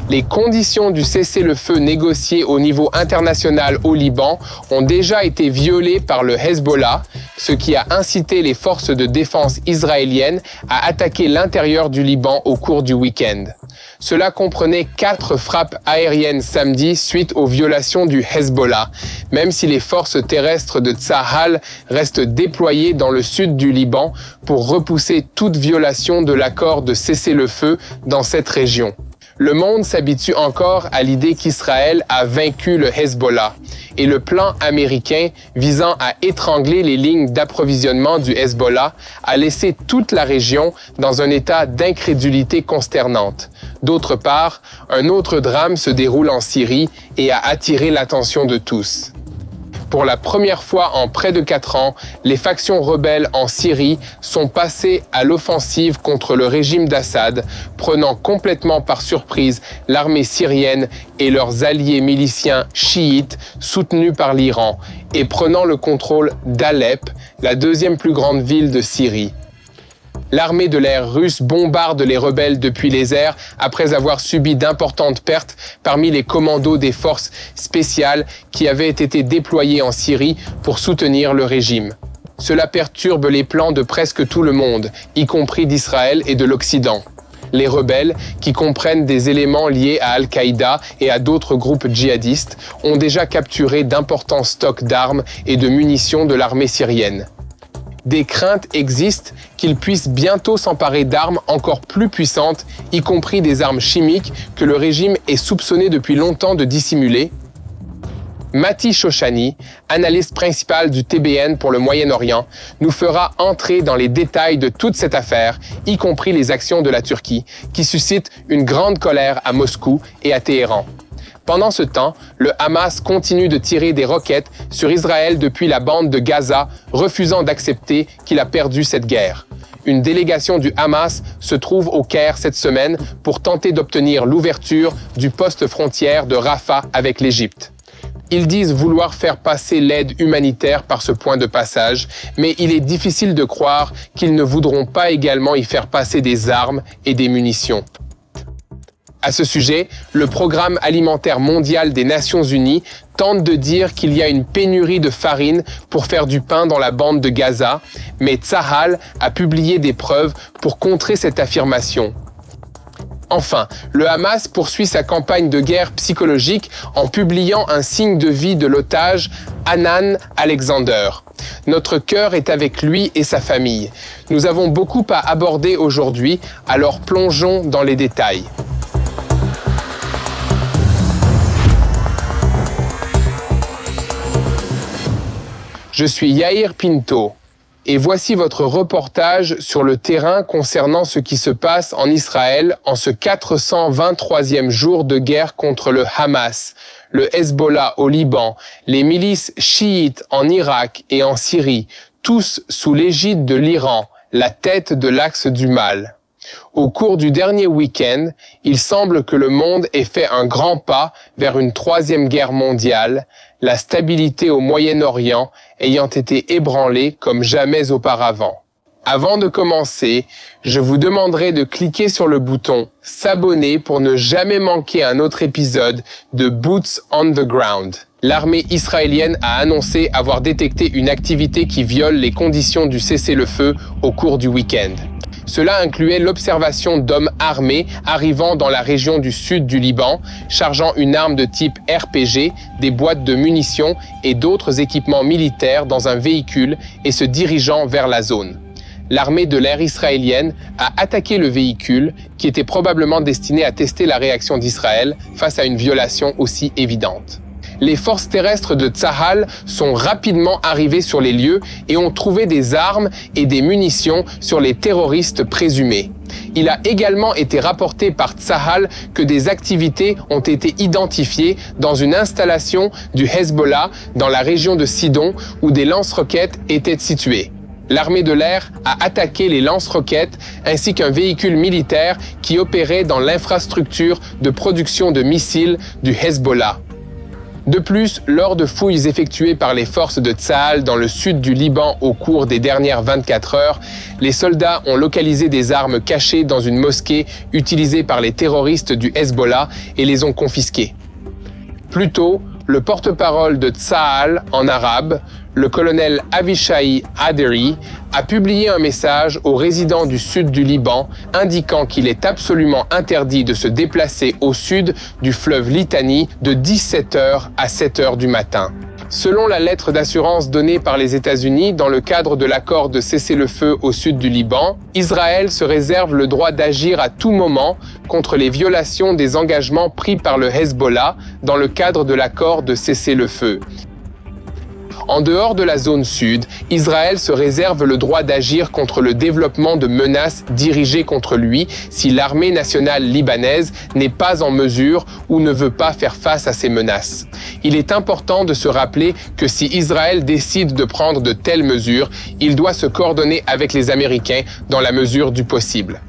Les conditions du cessez-le-feu négocié au niveau international au Liban ont déjà été violées par le Hezbollah, ce qui a incité les forces de défense israéliennes à attaquer l'intérieur du Liban au cours du week-end. Cela comprenait 4 frappes aériennes samedi suite aux violations du Hezbollah, même si les forces terrestres de Tsahal restent déployées dans le sud du Liban pour repousser toute violation de l'accord de cessez-le-feu dans cette région. Le monde s'habitue encore à l'idée qu'Israël a vaincu le Hezbollah et le plan américain visant à étrangler les lignes d'approvisionnement du Hezbollah a laissé toute la région dans un état d'incrédulité consternante. D'autre part, un autre drame se déroule en Syrie et a attiré l'attention de tous. Pour la première fois en près de 4 ans, les factions rebelles en Syrie sont passées à l'offensive contre le régime d'Assad, prenant complètement par surprise l'armée syrienne et leurs alliés miliciens chiites soutenus par l'Iran, et prenant le contrôle d'Alep, la deuxième plus grande ville de Syrie. L'armée de l'air russe bombarde les rebelles depuis les airs après avoir subi d'importantes pertes parmi les commandos des forces spéciales qui avaient été déployés en Syrie pour soutenir le régime. Cela perturbe les plans de presque tout le monde, y compris d'Israël et de l'Occident. Les rebelles, qui comprennent des éléments liés à Al-Qaïda et à d'autres groupes djihadistes, ont déjà capturé d'importants stocks d'armes et de munitions de l'armée syrienne. Des craintes existent qu'ils puissent bientôt s'emparer d'armes encore plus puissantes, y compris des armes chimiques que le régime est soupçonné depuis longtemps de dissimuler. Mati Shoshani, analyste principal du TBN pour le Moyen-Orient, nous fera entrer dans les détails de toute cette affaire, y compris les actions de la Turquie, qui suscitent une grande colère à Moscou et à Téhéran. Pendant ce temps, le Hamas continue de tirer des roquettes sur Israël depuis la bande de Gaza, refusant d'accepter qu'il a perdu cette guerre. Une délégation du Hamas se trouve au Caire cette semaine pour tenter d'obtenir l'ouverture du poste frontière de Rafah avec l'Égypte. Ils disent vouloir faire passer l'aide humanitaire par ce point de passage, mais il est difficile de croire qu'ils ne voudront pas également y faire passer des armes et des munitions. À ce sujet, le Programme alimentaire mondial des Nations Unies tente de dire qu'il y a une pénurie de farine pour faire du pain dans la bande de Gaza, mais Tsahal a publié des preuves pour contrer cette affirmation. Enfin, le Hamas poursuit sa campagne de guerre psychologique en publiant un signe de vie de l'otage Hanan Alexander. Notre cœur est avec lui et sa famille. Nous avons beaucoup à aborder aujourd'hui, alors plongeons dans les détails. Je suis Yair Pinto et voici votre reportage sur le terrain concernant ce qui se passe en Israël en ce 423e jour de guerre contre le Hamas, le Hezbollah au Liban, les milices chiites en Irak et en Syrie, tous sous l'égide de l'Iran, la tête de l'axe du mal. Au cours du dernier week-end, il semble que le monde ait fait un grand pas vers une 3e guerre mondiale, la stabilité au Moyen-Orient ayant été ébranlée comme jamais auparavant. Avant de commencer, je vous demanderai de cliquer sur le bouton « S'abonner » pour ne jamais manquer un autre épisode de Boots on the Ground. L'armée israélienne a annoncé avoir détecté une activité qui viole les conditions du cessez-le-feu au cours du week-end. Cela incluait l'observation d'hommes armés arrivant dans la région du sud du Liban, chargeant une arme de type RPG, des boîtes de munitions et d'autres équipements militaires dans un véhicule et se dirigeant vers la zone. L'armée de l'air israélienne a attaqué le véhicule, qui était probablement destiné à tester la réaction d'Israël face à une violation aussi évidente. Les forces terrestres de Tsahal sont rapidement arrivées sur les lieux et ont trouvé des armes et des munitions sur les terroristes présumés. Il a également été rapporté par Tsahal que des activités ont été identifiées dans une installation du Hezbollah dans la région de Sidon où des lance-roquettes étaient situés. L'armée de l'air a attaqué les lance-roquettes ainsi qu'un véhicule militaire qui opérait dans l'infrastructure de production de missiles du Hezbollah. De plus, lors de fouilles effectuées par les forces de Tsahal dans le sud du Liban au cours des dernières 24 heures, les soldats ont localisé des armes cachées dans une mosquée utilisée par les terroristes du Hezbollah et les ont confisquées. Plus tôt, le porte-parole de Tsahal en arabe, le colonel Avishai Haderi, a publié un message aux résidents du sud du Liban indiquant qu'il est absolument interdit de se déplacer au sud du fleuve Litani de 17h à 7h du matin. Selon la lettre d'assurance donnée par les États-Unis dans le cadre de l'accord de cessez-le-feu au sud du Liban, Israël se réserve le droit d'agir à tout moment contre les violations des engagements pris par le Hezbollah dans le cadre de l'accord de cessez-le-feu. En dehors de la zone sud, Israël se réserve le droit d'agir contre le développement de menaces dirigées contre lui si l'armée nationale libanaise n'est pas en mesure ou ne veut pas faire face à ces menaces. Il est important de se rappeler que si Israël décide de prendre de telles mesures, il doit se coordonner avec les Américains dans la mesure du possible.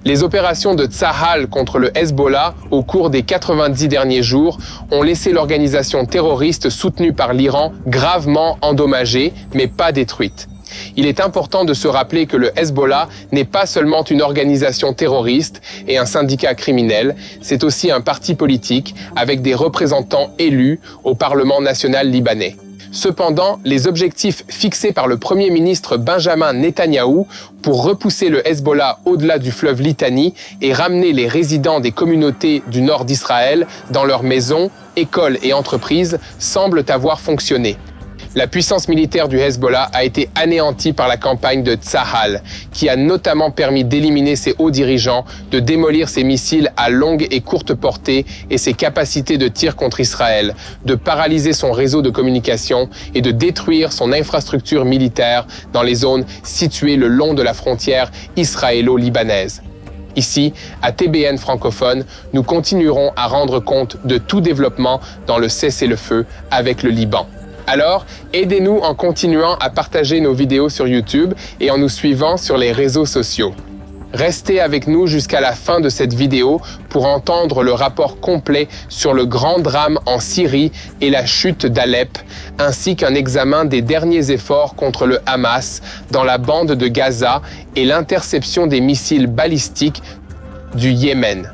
Les opérations de Tsahal contre le Hezbollah au cours des 90 derniers jours ont laissé l'organisation terroriste soutenue par l'Iran gravement endommagée, mais pas détruite. Il est important de se rappeler que le Hezbollah n'est pas seulement une organisation terroriste et un syndicat criminel, c'est aussi un parti politique avec des représentants élus au Parlement national libanais. Cependant, les objectifs fixés par le Premier ministre Benjamin Netanyahou pour repousser le Hezbollah au-delà du fleuve Litani et ramener les résidents des communautés du nord d'Israël dans leurs maisons, écoles et entreprises semblent avoir fonctionné. La puissance militaire du Hezbollah a été anéantie par la campagne de Tsahal, qui a notamment permis d'éliminer ses hauts dirigeants, de démolir ses missiles à longue et courte portée et ses capacités de tir contre Israël, de paralyser son réseau de communication et de détruire son infrastructure militaire dans les zones situées le long de la frontière israélo-libanaise. Ici, à TBN francophone, nous continuerons à rendre compte de tout développement dans le cessez-le-feu avec le Liban. Alors, aidez-nous en continuant à partager nos vidéos sur YouTube et en nous suivant sur les réseaux sociaux. Restez avec nous jusqu'à la fin de cette vidéo pour entendre le rapport complet sur le grand drame en Syrie et la chute d'Alep, ainsi qu'un examen des derniers efforts contre le Hamas dans la bande de Gaza et l'interception des missiles balistiques du Yémen.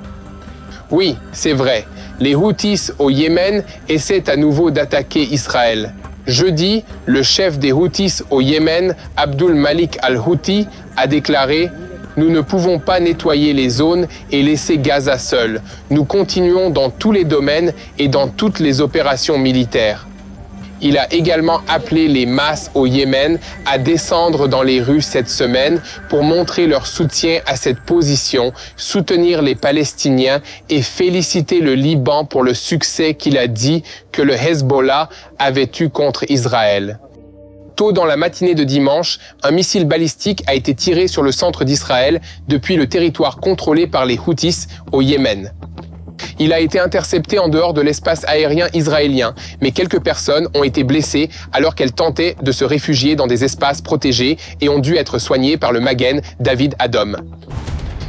Oui, c'est vrai, les Houthis au Yémen essaient à nouveau d'attaquer Israël. Jeudi, le chef des Houthis au Yémen, Abdul Malik al-Houthi, a déclaré « Nous ne pouvons pas nettoyer les zones et laisser Gaza seul. Nous continuons dans tous les domaines et dans toutes les opérations militaires. » Il a également appelé les masses au Yémen à descendre dans les rues cette semaine pour montrer leur soutien à cette position, soutenir les Palestiniens et féliciter le Liban pour le succès qu'il a dit que le Hezbollah avait eu contre Israël. Tôt dans la matinée de dimanche, un missile balistique a été tiré sur le centre d'Israël depuis le territoire contrôlé par les Houthis au Yémen. Il a été intercepté en dehors de l'espace aérien israélien, mais quelques personnes ont été blessées alors qu'elles tentaient de se réfugier dans des espaces protégés et ont dû être soignées par le Magen David Adom.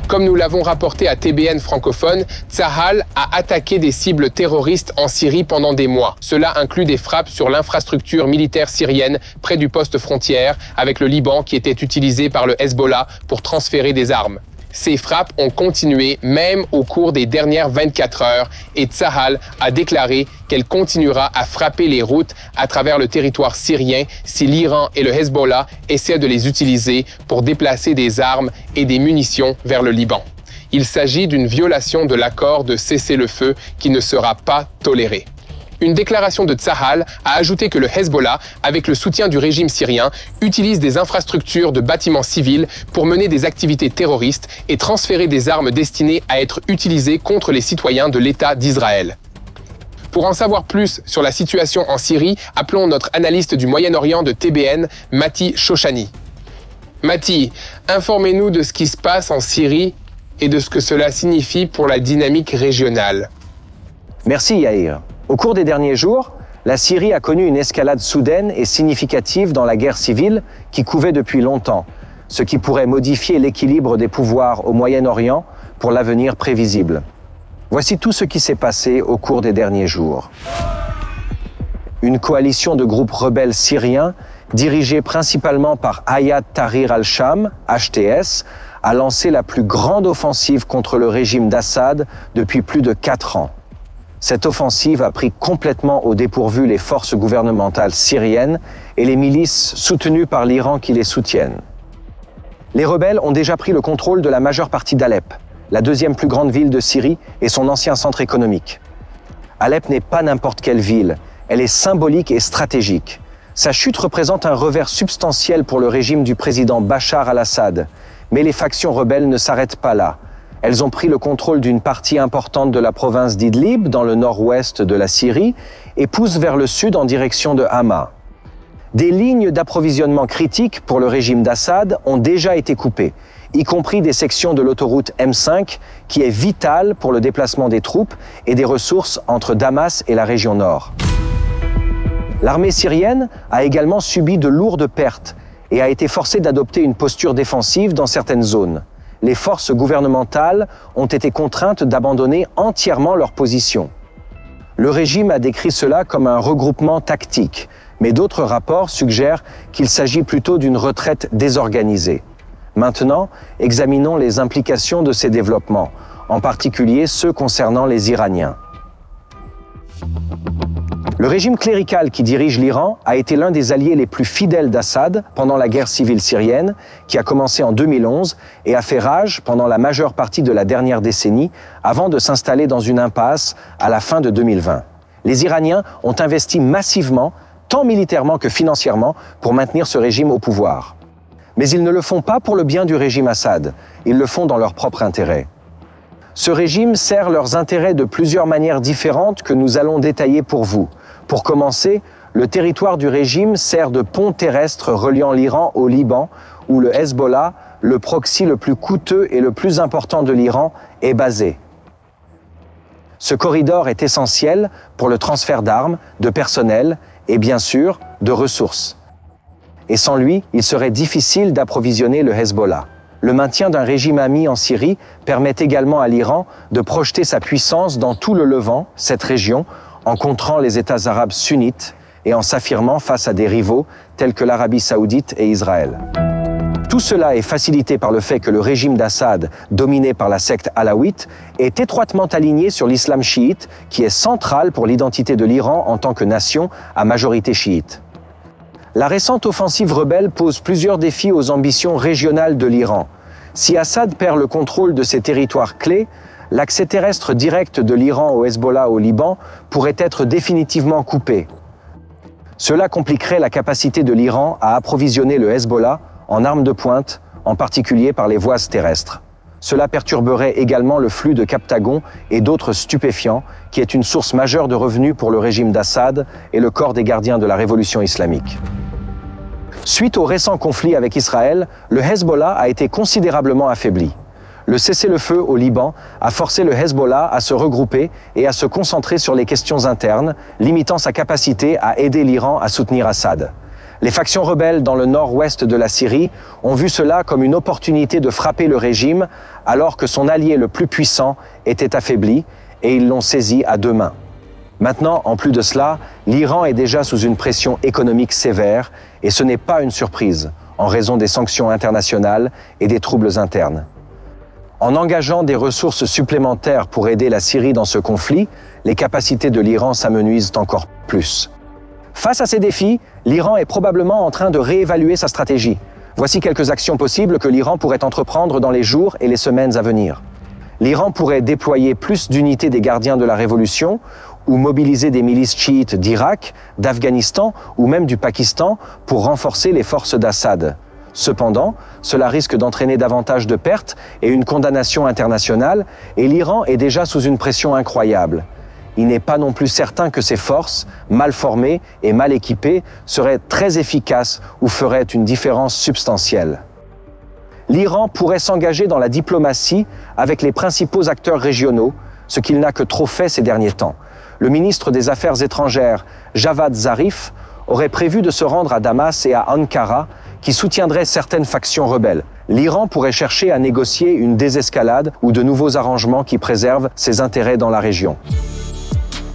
Comme nous l'avons rapporté à TBN francophone, Tsahal a attaqué des cibles terroristes en Syrie pendant des mois. Cela inclut des frappes sur l'infrastructure militaire syrienne près du poste frontière avec le Liban qui était utilisé par le Hezbollah pour transférer des armes. Ces frappes ont continué même au cours des dernières 24 heures et Tsahal a déclaré qu'elle continuera à frapper les routes à travers le territoire syrien si l'Iran et le Hezbollah essaient de les utiliser pour déplacer des armes et des munitions vers le Liban. Il s'agit d'une violation de l'accord de cessez-le-feu qui ne sera pas tolérée. Une déclaration de Tsahal a ajouté que le Hezbollah, avec le soutien du régime syrien, utilise des infrastructures de bâtiments civils pour mener des activités terroristes et transférer des armes destinées à être utilisées contre les citoyens de l'État d'Israël. Pour en savoir plus sur la situation en Syrie, appelons notre analyste du Moyen-Orient de TBN, Mati Shoshani. Mati, informez-nous de ce qui se passe en Syrie et de ce que cela signifie pour la dynamique régionale. Merci Yair. Au cours des derniers jours, la Syrie a connu une escalade soudaine et significative dans la guerre civile qui couvait depuis longtemps, ce qui pourrait modifier l'équilibre des pouvoirs au Moyen-Orient pour l'avenir prévisible. Voici tout ce qui s'est passé au cours des derniers jours. une coalition de groupes rebelles syriens, dirigée principalement par Hayat Tahrir al-Sham, HTS, a lancé la plus grande offensive contre le régime d'Assad depuis plus de 4 ans. Cette offensive a pris complètement au dépourvu les forces gouvernementales syriennes et les milices soutenues par l'Iran qui les soutiennent. Les rebelles ont déjà pris le contrôle de la majeure partie d'Alep, la deuxième plus grande ville de Syrie et son ancien centre économique. Alep n'est pas n'importe quelle ville, elle est symbolique et stratégique. Sa chute représente un revers substantiel pour le régime du président Bachar al-Assad, mais les factions rebelles ne s'arrêtent pas là. Elles ont pris le contrôle d'une partie importante de la province d'Idlib, dans le nord-ouest de la Syrie, et poussent vers le sud en direction de Hama. Des lignes d'approvisionnement critiques pour le régime d'Assad ont déjà été coupées, y compris des sections de l'autoroute M5, qui est vitale pour le déplacement des troupes et des ressources entre Damas et la région nord. L'armée syrienne a également subi de lourdes pertes et a été forcée d'adopter une posture défensive dans certaines zones. Les forces gouvernementales ont été contraintes d'abandonner entièrement leur position. Le régime a décrit cela comme un regroupement tactique, mais d'autres rapports suggèrent qu'il s'agit plutôt d'une retraite désorganisée. Maintenant, examinons les implications de ces développements, en particulier ceux concernant les Iraniens. Le régime clérical qui dirige l'Iran a été l'un des alliés les plus fidèles d'Assad pendant la guerre civile syrienne, qui a commencé en 2011 et a fait rage pendant la majeure partie de la dernière décennie, avant de s'installer dans une impasse à la fin de 2020. Les Iraniens ont investi massivement, tant militairement que financièrement, pour maintenir ce régime au pouvoir. Mais ils ne le font pas pour le bien du régime Assad, ils le font dans leur propre intérêt. Ce régime sert leurs intérêts de plusieurs manières différentes que nous allons détailler pour vous. Pour commencer, le territoire du régime sert de pont terrestre reliant l'Iran au Liban, où le Hezbollah, le proxy le plus coûteux et le plus important de l'Iran, est basé. Ce corridor est essentiel pour le transfert d'armes, de personnel et bien sûr de ressources. Et sans lui, il serait difficile d'approvisionner le Hezbollah. Le maintien d'un régime ami en Syrie permet également à l'Iran de projeter sa puissance dans tout le Levant, cette région, en contrant les États arabes sunnites et en s'affirmant face à des rivaux tels que l'Arabie saoudite et Israël. Tout cela est facilité par le fait que le régime d'Assad, dominé par la secte alawite, est étroitement aligné sur l'islam chiite, qui est central pour l'identité de l'Iran en tant que nation à majorité chiite. La récente offensive rebelle pose plusieurs défis aux ambitions régionales de l'Iran. Si Assad perd le contrôle de ces territoires clés, l'accès terrestre direct de l'Iran au Hezbollah au Liban pourrait être définitivement coupé. Cela compliquerait la capacité de l'Iran à approvisionner le Hezbollah en armes de pointe, en particulier par les voies terrestres. Cela perturberait également le flux de Captagon et d'autres stupéfiants, qui est une source majeure de revenus pour le régime d'Assad et le corps des gardiens de la révolution islamique. Suite au récent conflit avec Israël, le Hezbollah a été considérablement affaibli. Le cessez-le-feu au Liban a forcé le Hezbollah à se regrouper et à se concentrer sur les questions internes, limitant sa capacité à aider l'Iran à soutenir Assad. Les factions rebelles dans le nord-ouest de la Syrie ont vu cela comme une opportunité de frapper le régime alors que son allié le plus puissant était affaibli et ils l'ont saisi à deux mains. Maintenant, en plus de cela, l'Iran est déjà sous une pression économique sévère et ce n'est pas une surprise en raison des sanctions internationales et des troubles internes. En engageant des ressources supplémentaires pour aider la Syrie dans ce conflit, les capacités de l'Iran s'amenuisent encore plus. Face à ces défis, l'Iran est probablement en train de réévaluer sa stratégie. Voici quelques actions possibles que l'Iran pourrait entreprendre dans les jours et les semaines à venir. L'Iran pourrait déployer plus d'unités des gardiens de la révolution ou mobiliser des milices chiites d'Irak, d'Afghanistan ou même du Pakistan pour renforcer les forces d'Assad. Cependant, cela risque d'entraîner davantage de pertes et une condamnation internationale, et l'Iran est déjà sous une pression incroyable. Il n'est pas non plus certain que ces forces, mal formées et mal équipées, seraient très efficaces ou feraient une différence substantielle. L'Iran pourrait s'engager dans la diplomatie avec les principaux acteurs régionaux, ce qu'il n'a que trop fait ces derniers temps. Le ministre des Affaires étrangères, Javad Zarif, aurait prévu de se rendre à Damas et à Ankara, qui soutiendraient certaines factions rebelles. L'Iran pourrait chercher à négocier une désescalade ou de nouveaux arrangements qui préservent ses intérêts dans la région.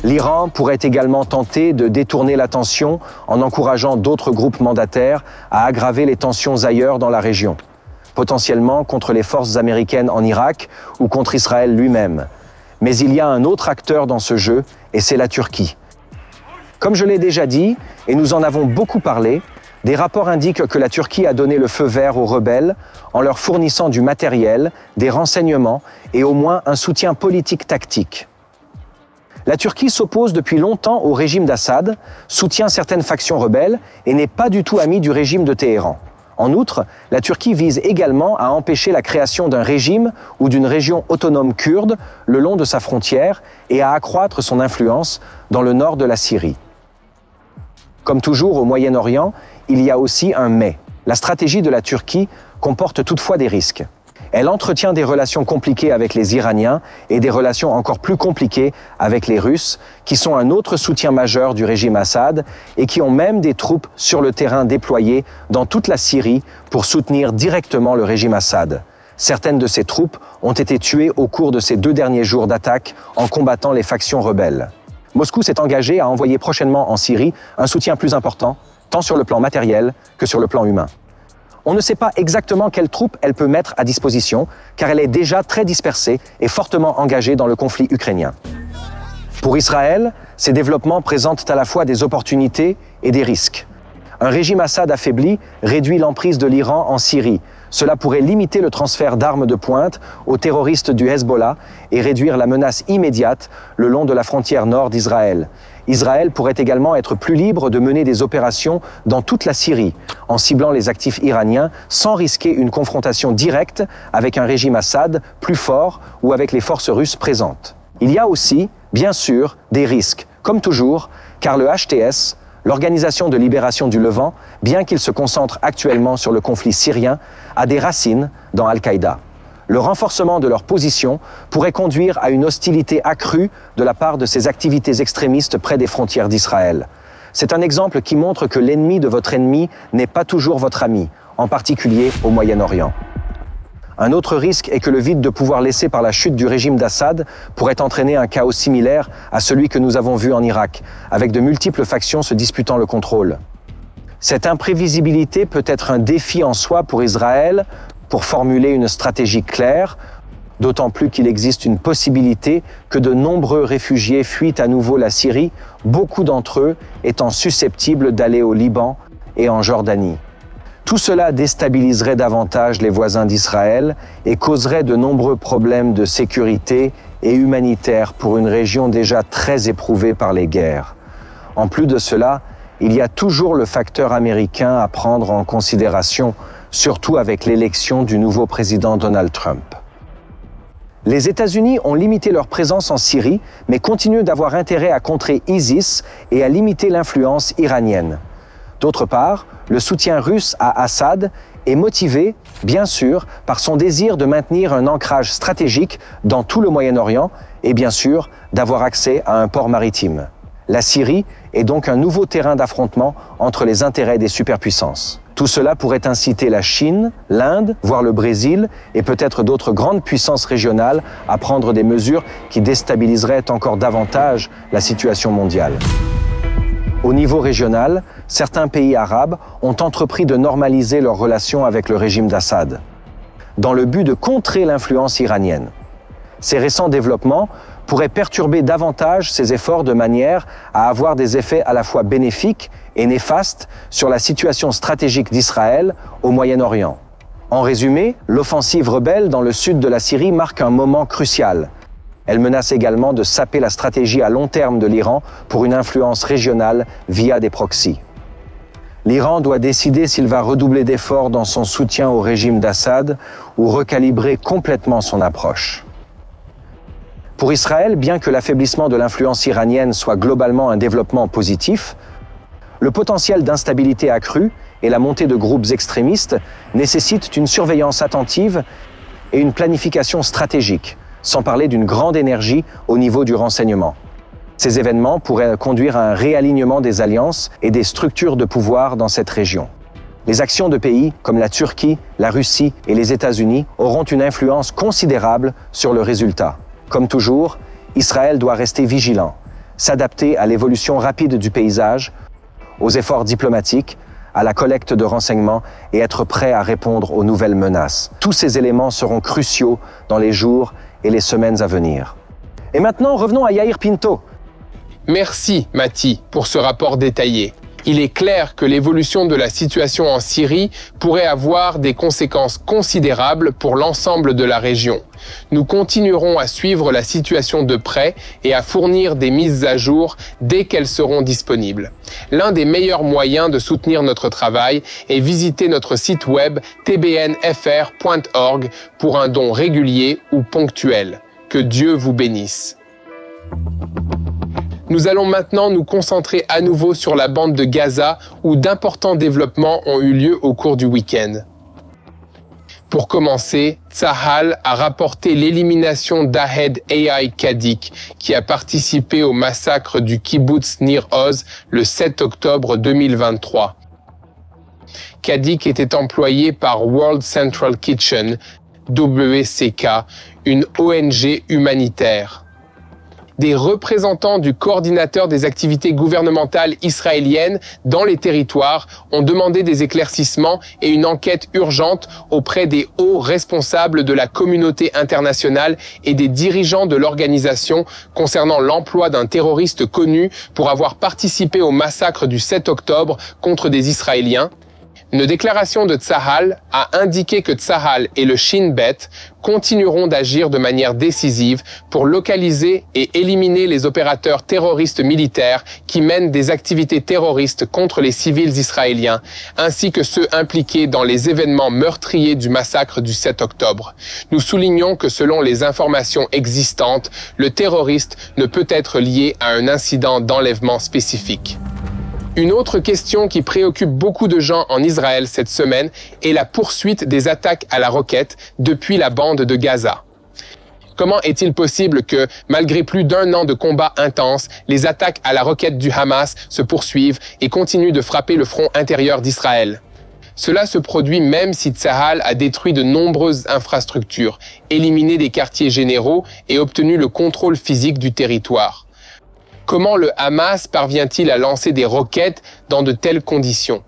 L'Iran pourrait également tenter de détourner l'attention en encourageant d'autres groupes mandataires à aggraver les tensions ailleurs dans la région, potentiellement contre les forces américaines en Irak ou contre Israël lui-même. Mais il y a un autre acteur dans ce jeu, et c'est la Turquie. Comme je l'ai déjà dit, et nous en avons beaucoup parlé, des rapports indiquent que la Turquie a donné le feu vert aux rebelles en leur fournissant du matériel, des renseignements et au moins un soutien politique tactique. La Turquie s'oppose depuis longtemps au régime d'Assad, soutient certaines factions rebelles et n'est pas du tout amie du régime de Téhéran. En outre, la Turquie vise également à empêcher la création d'un régime ou d'une région autonome kurde le long de sa frontière et à accroître son influence dans le nord de la Syrie. Comme toujours au Moyen-Orient, il y a aussi un mais. La stratégie de la Turquie comporte toutefois des risques. Elle entretient des relations compliquées avec les Iraniens et des relations encore plus compliquées avec les Russes, qui sont un autre soutien majeur du régime Assad et qui ont même des troupes sur le terrain déployées dans toute la Syrie pour soutenir directement le régime Assad. Certaines de ces troupes ont été tuées au cours de ces 2 derniers jours d'attaque en combattant les factions rebelles. Moscou s'est engagé à envoyer prochainement en Syrie un soutien plus important, tant sur le plan matériel que sur le plan humain. On ne sait pas exactement quelles troupes elle peut mettre à disposition, car elle est déjà très dispersée et fortement engagée dans le conflit ukrainien. Pour Israël, ces développements présentent à la fois des opportunités et des risques. Un régime Assad affaibli réduit l'emprise de l'Iran en Syrie. Cela pourrait limiter le transfert d'armes de pointe aux terroristes du Hezbollah et réduire la menace immédiate le long de la frontière nord d'Israël. Israël pourrait également être plus libre de mener des opérations dans toute la Syrie, en ciblant les actifs iraniens sans risquer une confrontation directe avec un régime Assad plus fort ou avec les forces russes présentes. Il y a aussi, bien sûr, des risques, comme toujours, car le HTS, l'Organisation de libération du Levant, bien qu'il se concentre actuellement sur le conflit syrien, a des racines dans Al-Qaïda. Le renforcement de leur position pourrait conduire à une hostilité accrue de la part de ces activités extrémistes près des frontières d'Israël. C'est un exemple qui montre que l'ennemi de votre ennemi n'est pas toujours votre ami, en particulier au Moyen-Orient. Un autre risque est que le vide de pouvoir laissé par la chute du régime d'Assad pourrait entraîner un chaos similaire à celui que nous avons vu en Irak, avec de multiples factions se disputant le contrôle. Cette imprévisibilité peut être un défi en soi pour Israël, pour formuler une stratégie claire, d'autant plus qu'il existe une possibilité que de nombreux réfugiés fuient à nouveau la Syrie, beaucoup d'entre eux étant susceptibles d'aller au Liban et en Jordanie. Tout cela déstabiliserait davantage les voisins d'Israël et causerait de nombreux problèmes de sécurité et humanitaires pour une région déjà très éprouvée par les guerres. En plus de cela, il y a toujours le facteur américain à prendre en considération, surtout avec l'élection du nouveau président Donald Trump. Les États-Unis ont limité leur présence en Syrie, mais continuent d'avoir intérêt à contrer ISIS et à limiter l'influence iranienne. D'autre part, le soutien russe à Assad est motivé, bien sûr, par son désir de maintenir un ancrage stratégique dans tout le Moyen-Orient et bien sûr d'avoir accès à un port maritime. La Syrie est donc un nouveau terrain d'affrontement entre les intérêts des superpuissances. Tout cela pourrait inciter la Chine, l'Inde, voire le Brésil et peut-être d'autres grandes puissances régionales à prendre des mesures qui déstabiliseraient encore davantage la situation mondiale. Au niveau régional, certains pays arabes ont entrepris de normaliser leurs relations avec le régime d'Assad, dans le but de contrer l'influence iranienne. Ces récents développements pourraient perturber davantage ces efforts de manière à avoir des effets à la fois bénéfiques et néfastes sur la situation stratégique d'Israël au Moyen-Orient. En résumé, l'offensive rebelle dans le sud de la Syrie marque un moment crucial. Elle menace également de saper la stratégie à long terme de l'Iran pour une influence régionale via des proxys. L'Iran doit décider s'il va redoubler d'efforts dans son soutien au régime d'Assad ou recalibrer complètement son approche. Pour Israël, bien que l'affaiblissement de l'influence iranienne soit globalement un développement positif, le potentiel d'instabilité accrue et la montée de groupes extrémistes nécessitent une surveillance attentive et une planification stratégique, sans parler d'une grande énergie au niveau du renseignement. Ces événements pourraient conduire à un réalignement des alliances et des structures de pouvoir dans cette région. Les actions de pays comme la Turquie, la Russie et les États-Unis auront une influence considérable sur le résultat. Comme toujours, Israël doit rester vigilant. s'adapter à l'évolution rapide du paysage, aux efforts diplomatiques, à la collecte de renseignements et être prêt à répondre aux nouvelles menaces. Tous ces éléments seront cruciaux dans les jours et les semaines à venir. Et maintenant, revenons à Yair Pinto. Merci, Mati, pour ce rapport détaillé. Il est clair que l'évolution de la situation en Syrie pourrait avoir des conséquences considérables pour l'ensemble de la région. Nous continuerons à suivre la situation de près et à fournir des mises à jour dès qu'elles seront disponibles. L'un des meilleurs moyens de soutenir notre travail est visiter notre site web tbnfr.org pour un don régulier ou ponctuel. Que Dieu vous bénisse. Nous allons maintenant nous concentrer à nouveau sur la bande de Gaza où d'importants développements ont eu lieu au cours du week-end. Pour commencer, Tsahal a rapporté l'élimination d'Ahed Ai Kadik, qui a participé au massacre du kibbutz Nir Oz le 7 octobre 2023. Kadik était employé par World Central Kitchen, WCK, une ONG humanitaire. Des représentants du coordinateur des activités gouvernementales israéliennes dans les territoires ont demandé des éclaircissements et une enquête urgente auprès des hauts responsables de la communauté internationale et des dirigeants de l'organisation concernant l'emploi d'un terroriste connu pour avoir participé au massacre du 7 octobre contre des Israéliens. Une déclaration de Tsahal a indiqué que Tsahal et le Shin Bet continueront d'agir de manière décisive pour localiser et éliminer les opérateurs terroristes militaires qui mènent des activités terroristes contre les civils israéliens, ainsi que ceux impliqués dans les événements meurtriers du massacre du 7 octobre. Nous soulignons que selon les informations existantes, le terroriste ne peut être lié à un incident d'enlèvement spécifique. Une autre question qui préoccupe beaucoup de gens en Israël cette semaine est la poursuite des attaques à la roquette depuis la bande de Gaza. Comment est-il possible que, malgré plus d'un an de combats intenses, les attaques à la roquette du Hamas se poursuivent et continuent de frapper le front intérieur d'Israël? Cela se produit même si Tsahal a détruit de nombreuses infrastructures, éliminé des quartiers généraux et obtenu le contrôle physique du territoire. Comment le Hamas parvient-il à lancer des roquettes dans de telles conditions?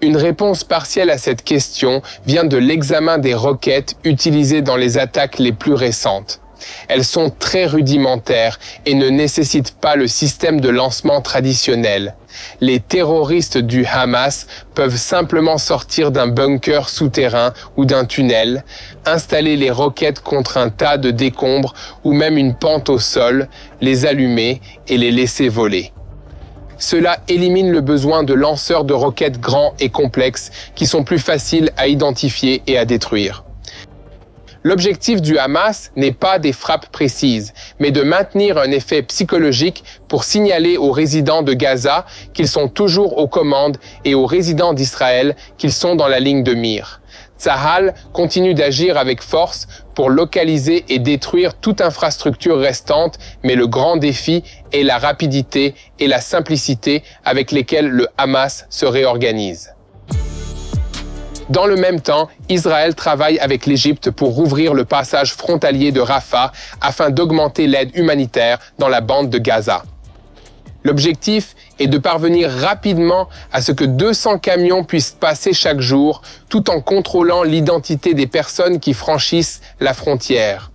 Une réponse partielle à cette question vient de l'examen des roquettes utilisées dans les attaques les plus récentes. Elles sont très rudimentaires et ne nécessitent pas le système de lancement traditionnel. Les terroristes du Hamas peuvent simplement sortir d'un bunker souterrain ou d'un tunnel, installer les roquettes contre un tas de décombres ou même une pente au sol, les allumer et les laisser voler. Cela élimine le besoin de lanceurs de roquettes grands et complexes qui sont plus faciles à identifier et à détruire. L'objectif du Hamas n'est pas des frappes précises, mais de maintenir un effet psychologique pour signaler aux résidents de Gaza qu'ils sont toujours aux commandes et aux résidents d'Israël qu'ils sont dans la ligne de mire. Tsahal continue d'agir avec force pour localiser et détruire toute infrastructure restante, mais le grand défi est la rapidité et la simplicité avec lesquelles le Hamas se réorganise. Dans le même temps, Israël travaille avec l'Égypte pour rouvrir le passage frontalier de Rafah afin d'augmenter l'aide humanitaire dans la bande de Gaza. L'objectif est de parvenir rapidement à ce que 200 camions puissent passer chaque jour, tout en contrôlant l'identité des personnes qui franchissent la frontière.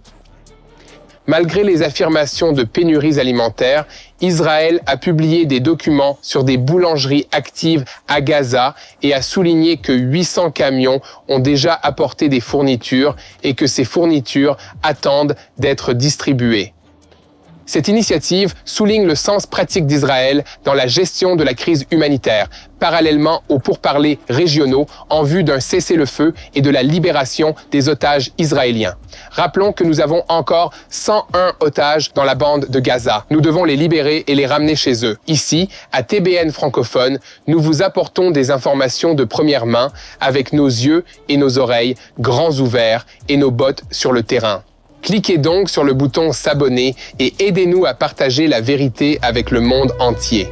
Malgré les affirmations de pénuries alimentaires, Israël a publié des documents sur des boulangeries actives à Gaza et a souligné que 800 camions ont déjà apporté des fournitures et que ces fournitures attendent d'être distribuées. Cette initiative souligne le sens pratique d'Israël dans la gestion de la crise humanitaire, parallèlement aux pourparlers régionaux en vue d'un cessez-le-feu et de la libération des otages israéliens. Rappelons que nous avons encore 101 otages dans la bande de Gaza. Nous devons les libérer et les ramener chez eux. Ici, à TBN francophone, nous vous apportons des informations de première main avec nos yeux et nos oreilles grands ouverts et nos bottes sur le terrain. Cliquez donc sur le bouton s'abonner et aidez-nous à partager la vérité avec le monde entier.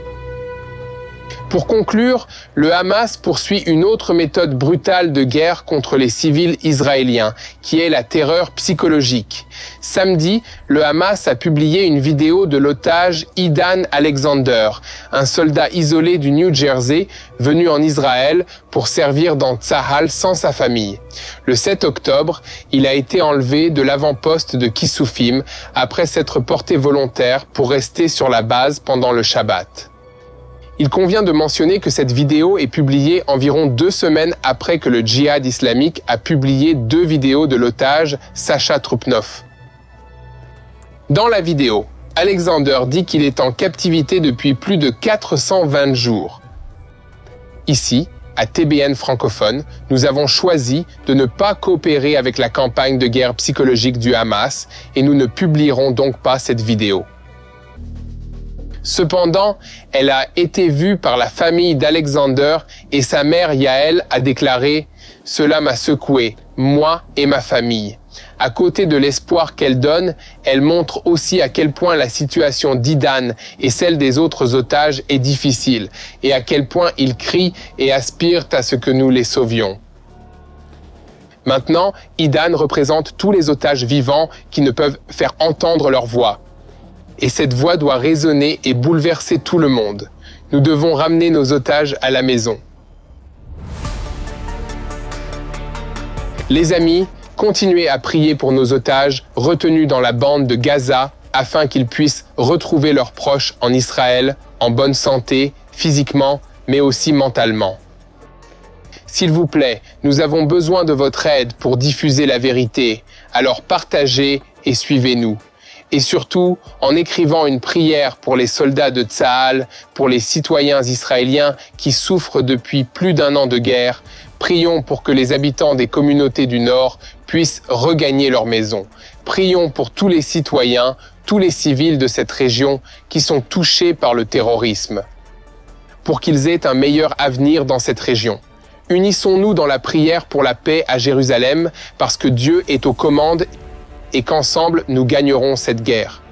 Pour conclure, le Hamas poursuit une autre méthode brutale de guerre contre les civils israéliens, qui est la terreur psychologique. Samedi, le Hamas a publié une vidéo de l'otage Idan Alexander, un soldat isolé du New Jersey venu en Israël pour servir dans Tsahal sans sa famille. Le 7 octobre, il a été enlevé de l'avant-poste de Kissoufim après s'être porté volontaire pour rester sur la base pendant le Shabbat. Il convient de mentionner que cette vidéo est publiée environ 2 semaines après que le djihad islamique a publié 2 vidéos de l'otage Sacha Troupnov. Dans la vidéo, Alexander dit qu'il est en captivité depuis plus de 420 jours. Ici, à TBN francophone, nous avons choisi de ne pas coopérer avec la campagne de guerre psychologique du Hamas et nous ne publierons donc pas cette vidéo. Cependant, elle a été vue par la famille d'Alexander et sa mère Yael a déclaré « Cela m'a secoué, moi et ma famille ». À côté de l'espoir qu'elle donne, elle montre aussi à quel point la situation d'Idan et celle des autres otages est difficile et à quel point ils crient et aspirent à ce que nous les sauvions. Maintenant, Idan représente tous les otages vivants qui ne peuvent faire entendre leur voix. Et cette voix doit résonner et bouleverser tout le monde. Nous devons ramener nos otages à la maison. Les amis, continuez à prier pour nos otages retenus dans la bande de Gaza afin qu'ils puissent retrouver leurs proches en Israël en bonne santé, physiquement, mais aussi mentalement. S'il vous plaît, nous avons besoin de votre aide pour diffuser la vérité, alors partagez et suivez-nous. Et surtout, en écrivant une prière pour les soldats de Tsahal, pour les citoyens israéliens qui souffrent depuis plus d'1 an de guerre, prions pour que les habitants des communautés du Nord puissent regagner leur maison. Prions pour tous les citoyens, tous les civils de cette région qui sont touchés par le terrorisme, pour qu'ils aient un meilleur avenir dans cette région. Unissons-nous dans la prière pour la paix à Jérusalem, parce que Dieu est aux commandes et qu'ensemble nous gagnerons cette guerre.